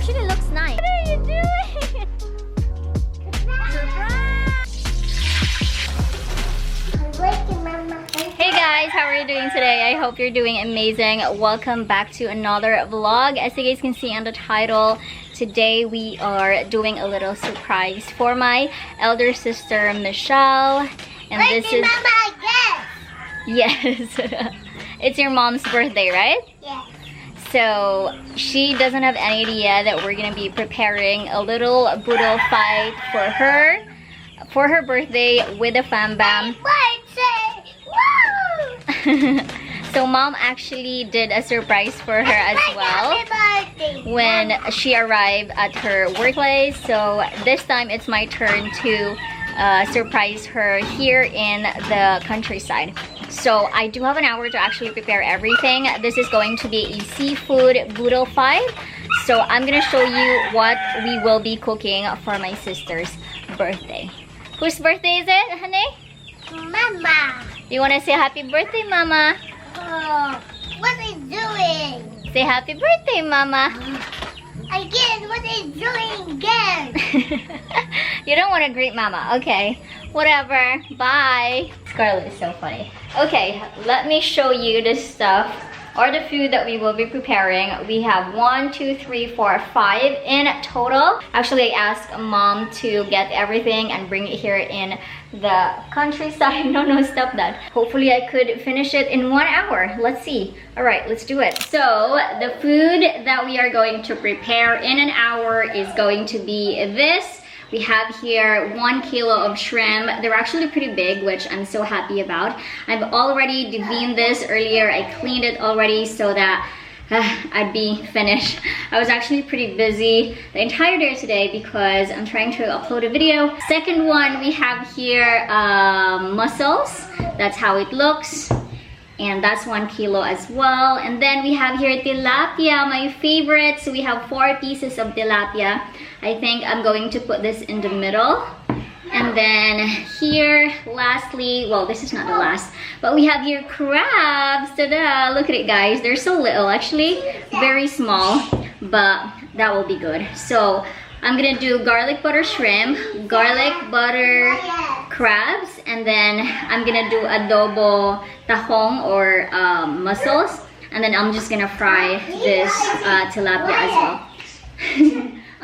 actually looks nice. What are you doing? Hey guys, how are you doing today? I hope you're doing amazing. Welcome back to another vlog. As you guys can see on the title, today we are doing a little surprise for my elder sister Michelle. And this is Mama, yes. It's your mom's birthday, right? yes. So she doesn't have any idea that we're gonna be preparing a little boodle fight for her birthday with a fam bam. Woo! So mom actually did a surprise for her as well when she arrived at her workplace. So this time it's my turn to surprise her here in the countryside. So I do have an hour to actually prepare everything. This is going to be a seafood boodle fight. So I'm gonna show you what we will be cooking for my sister's birthday. Whose birthday is it, honey? Mama. You wanna say happy birthday, mama? Oh, what are you doing? Say happy birthday, mama. Again, what are you doing again? You don't want to greet mama. Okay, whatever. Bye. Scarlett is so funny. Okay, let me show you the stuff or the food that we will be preparing. We have 1, 2, 3, 4, 5 in total. Actually, I asked mom to get everything and bring it here in the countryside. No, stop that. Hopefully I could finish it in 1 hour. Let's see. All right, let's do it. So the food that we are going to prepare in an hour is going to be this. We have here 1 kilo of shrimp. They're actually pretty big, which I'm so happy about. I've already deveined this earlier. I cleaned it already so that I'd be finished. I was actually pretty busy the entire day today because I'm trying to upload a video. Second one, we have here mussels. That's how it looks. And that's 1 kilo as well. And then we have here tilapia, my favorite. So we have 4 pieces of tilapia. I think I'm going to put this in the middle. And then here, lastly, well, this is not the last, but we have here crabs. Ta-da! Look at it, guys. They're so little, actually. Very small, but that will be good. So I'm gonna do garlic butter shrimp, garlic butter crabs, and then I'm gonna do adobo tahong or mussels, and then I'm just gonna fry this tilapia as well.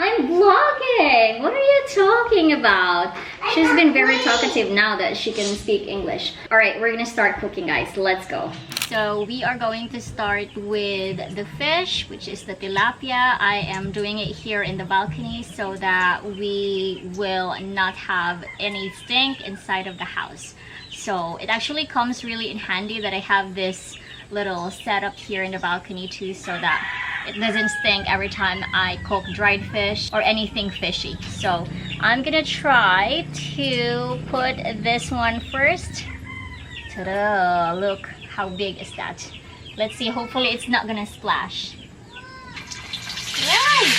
I'm vlogging! What are you talking about? She's been very talkative now that she can speak English. Alright, we're gonna start cooking, guys. Let's go. So we are going to start with the fish, which is the tilapia. I am doing it here in the balcony so that we will not have any stink inside of the house. So it actually comes really in handy that I have this little setup here in the balcony too, so that it doesn't stink every time I cook dried fish or anything fishy. So I'm gonna try to put this one first. Ta-da! Look how big is that. Let's see, hopefully it's not gonna splash. Yay!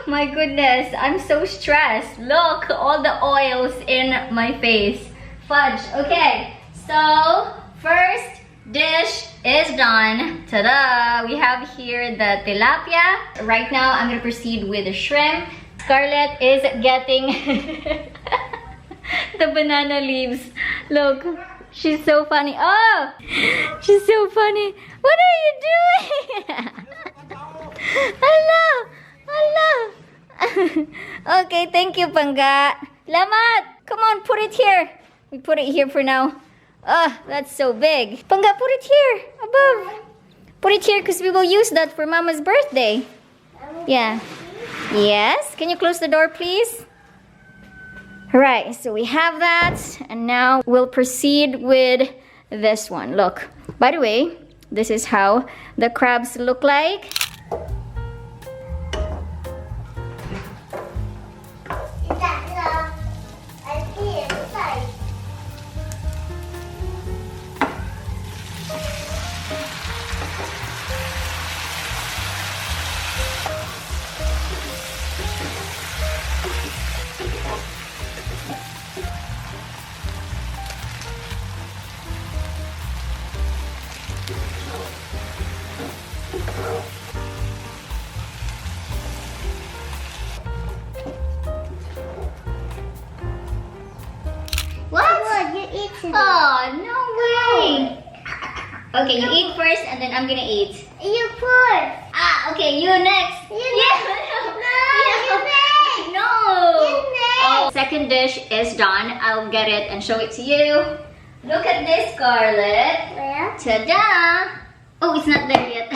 My goodness, I'm so stressed. Look, all the oils in my face. Fudge. Okay, so first dish is done. Ta-da! We have here the tilapia. Right now, I'm gonna proceed with the shrimp. Scarlett is getting the banana leaves. Look, she's so funny. Oh, she's so funny. What are you doing? Hello. Hello. Okay, thank you, Pangga. Lamat! Come on, put it here. We put it here for now. That's so big. Pangga, put it here, above. Put it here because we will use that for Mama's birthday. Yeah. Yes? Can you close the door, please? Right, so we have that, and now we'll proceed with this one. Look, by the way, this is how the crabs look like. What? You eat it. Oh, no way! Okay, you eat first and then I'm gonna eat. You first. Ah, okay, you next. You Yeah. you next. No. You next. Oh, second dish is done. I'll get it and show it to you. Look at this, Scarlett. Where? Ta-da! Oh, it's not there yet.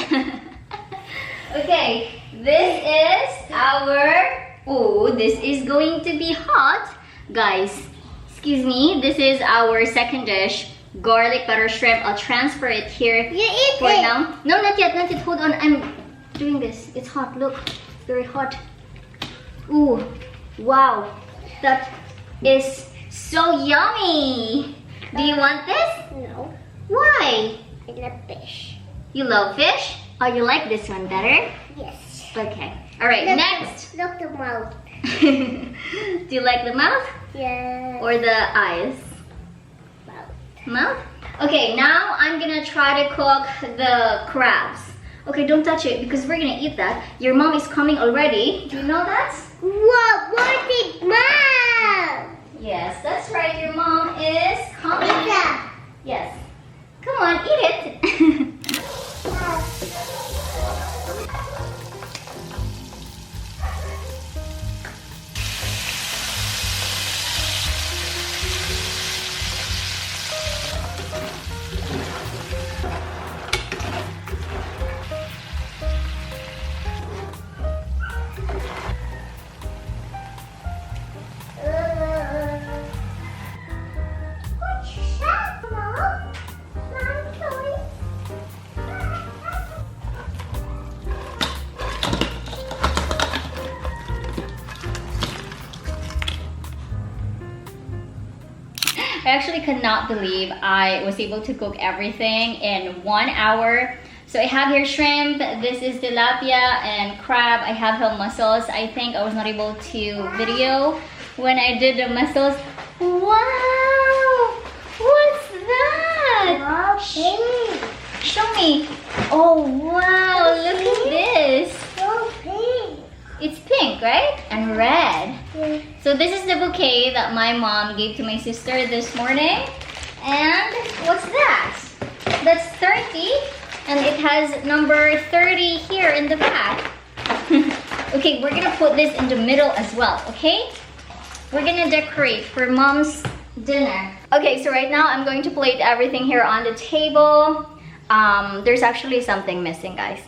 Okay, this is our... Oh, this is going to be hot. Guys, excuse me. This is our second dish. Garlic butter shrimp. I'll transfer it here You eat for it. now. No, not yet, not yet. Hold on. I'm doing this. It's hot. Look, very hot. Ooh, wow. That is so yummy. Do you want this? No. Why? I love fish. You love fish? Oh, you like this one better? Yes. Okay. All right, Look, next. Look the mouth. Do you like the mouth Yeah. or the eyes? Mouth. Mouth? Okay, now I'm gonna try to cook the crabs. Okay, don't touch it because we're gonna eat that. Your mom is coming already. Do you know that? What big mouth? Yes, that's right. Your mom is coming. Pizza. Yes. Come on, eat it. I actually could not believe I was able to cook everything in 1 hour. So I have here shrimp, this is tilapia and crab. I have here mussels. I think I was not able to video when I did the mussels. Wow! What's that? Wow, pink. Show me. Oh wow, look at this. So pink. It's pink, right? And red. Yeah. So this is the bouquet that my mom gave to my sister this morning. And what's that? That's 30. And it has number 30 here in the back. Okay, we're gonna put this in the middle as well, okay? We're gonna decorate for mom's dinner. Okay, so right now I'm going to plate everything here on the table. There's actually something missing, guys.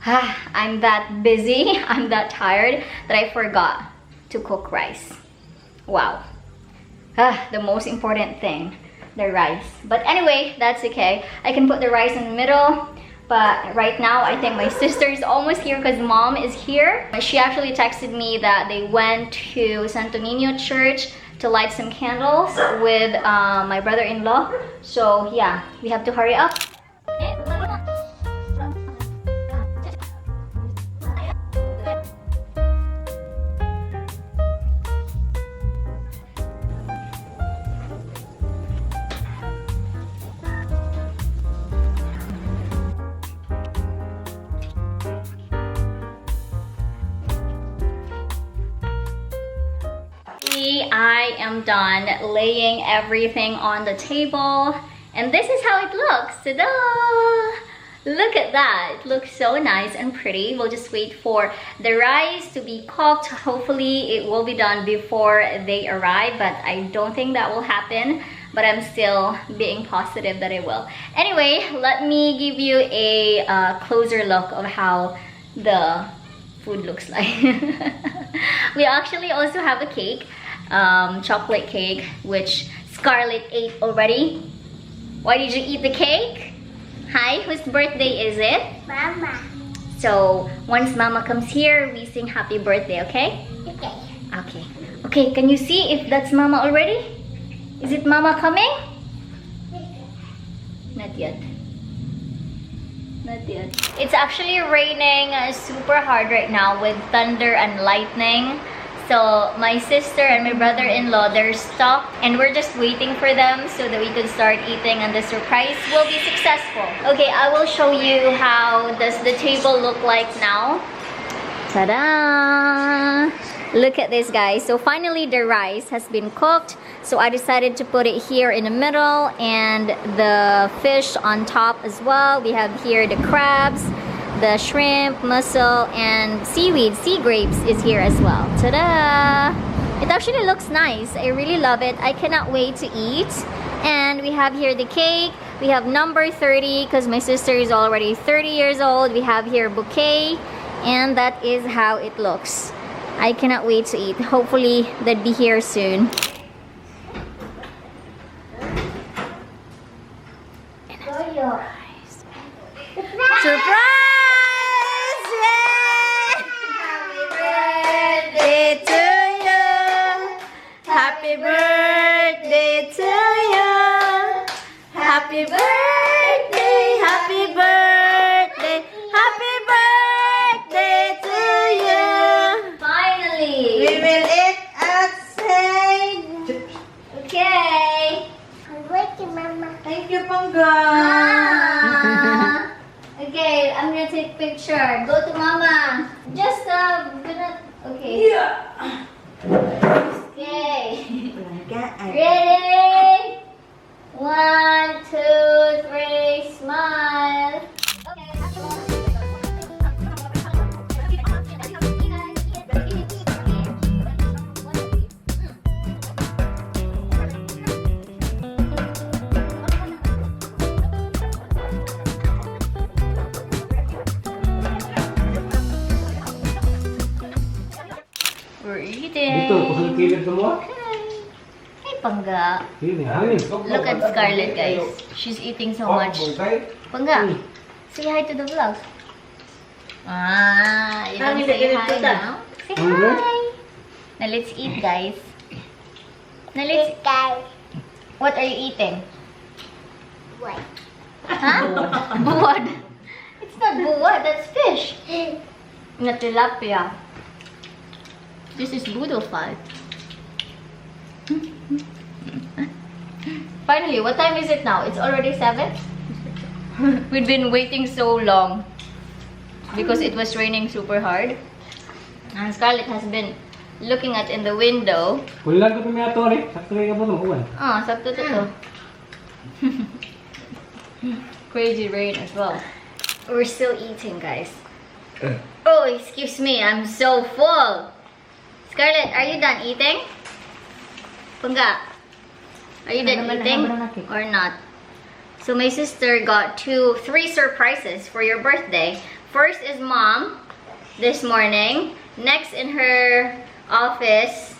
I'm that busy, I'm that tired that I forgot to cook rice. Wow. The most important thing, the rice. But anyway, that's okay. I can put the rice in the middle. But right now, I think my sister is almost here because mom is here. She actually texted me that they went to Santo Niño Church to light some candles with my brother-in-law. So yeah, we have to hurry up. I am done laying everything on the table, and this is how it looks. Ta-da! Look at that, it looks so nice and pretty. We'll just wait for the rice to be cooked. Hopefully it will be done before they arrive, but I don't think that will happen, but I'm still being positive that it will. Anyway, let me give you a closer look of how the food looks like. We actually also have a cake. chocolate cake, which Scarlett ate already. Why did you eat the cake? Hi, whose birthday is it? Mama. So, once Mama comes here, we sing happy birthday, okay? Okay. Okay. Okay, can you see if that's Mama already? Is it Mama coming? Not yet. Not yet. It's actually raining super hard right now with thunder and lightning. So my sister and my brother-in-law, they're stuck and we're just waiting for them so that we can start eating and the surprise will be successful. Okay, I will show you how does the table look like now. Ta-da! Look at this, guys. So finally the rice has been cooked. So I decided to put it here in the middle and the fish on top as well. We have here the crabs, the shrimp, mussel, and seaweed, sea grapes is here as well. Ta-da! It actually looks nice. I really love it. I cannot wait to eat. And we have here the cake. We have number 30 because my sister is already 30 years old. We have here bouquet. And that is how it looks. I cannot wait to eat. Hopefully they'll be here soon. Surprise! Happy birthday to you. Happy birthday, happy birthday, happy birthday to you. Finally. We will eat outside. Okay. I'm waiting, Mama. Thank you, Pangga. Okay, I'm gonna take picture. Go to Mama. Just okay. Yeah. Okay. Pangga, Ready? 1, 2, 3, smile. We're eating. Dito, pasal kilid semua. Hey, Pangga. Sini, hangin. Look at Scarlett, guys. She's eating so much. Pangga, say hi to the vlog. You don't say hi now? Say hi. Now let's eat, guys. Now let's... Guys, What are you eating? what? Huh? Buwad. It's not buwad, that's fish. Na tilapia. This is boodle fat. Finally, what time is it now? It's already 7? We've been waiting so long because it was raining super hard. And Scarlett has been looking at in the window. Kulang ko punya ato ni. Sakto kay kabon mo. Ah, sakto to to. Crazy rain as well. We're still eating, guys. Oh, excuse me, I'm so full. Scarlett, are you done eating? Pangga, are you done eating or not? So my sister got 3 surprises for your birthday. First is Mom this morning. Next in her office,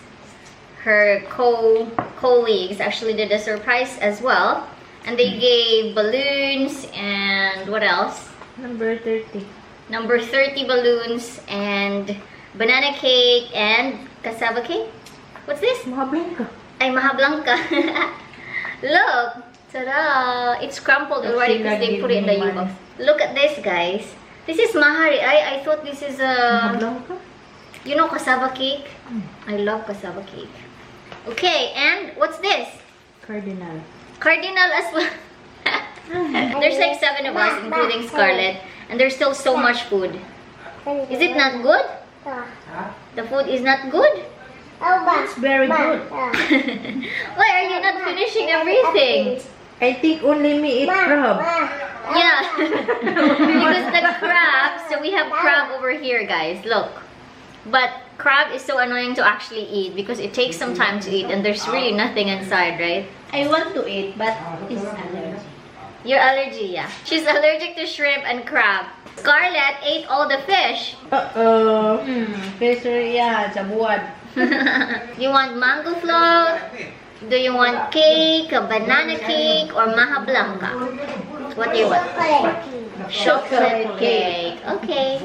her colleagues actually did a surprise as well. And they gave balloons and what else? Number 30. Number 30 balloons and banana cake and cassava cake. What's this? Mahablang ka. Ay, maha blanca. Look! Ta-da! It's crumpled already because they put it in the U-box. Look at this, guys. This is mahari. I thought this is Mahablang ka? you know cassava cake? I love cassava cake. Okay, and what's this? Cardinal. Cardinal as well. There's like 7 of us, including Scarlett. And there's still so much food. Is it not good? The food is not good? It's very good. Why are you not finishing everything? I think only me eat crab. Yeah. Because the crab, so we have crab over here, guys. Look. But crab is so annoying to actually eat because it takes some time to eat and there's really nothing inside, right? I want to eat, but it's allergy. Your allergy, yeah. She's allergic to shrimp and crab. Scarlett ate all the fish. Fish, yeah, sa buwad. You want mango float? Do you want cake, a banana cake, or maha blanca? What do you want? Chocolate cake. Okay.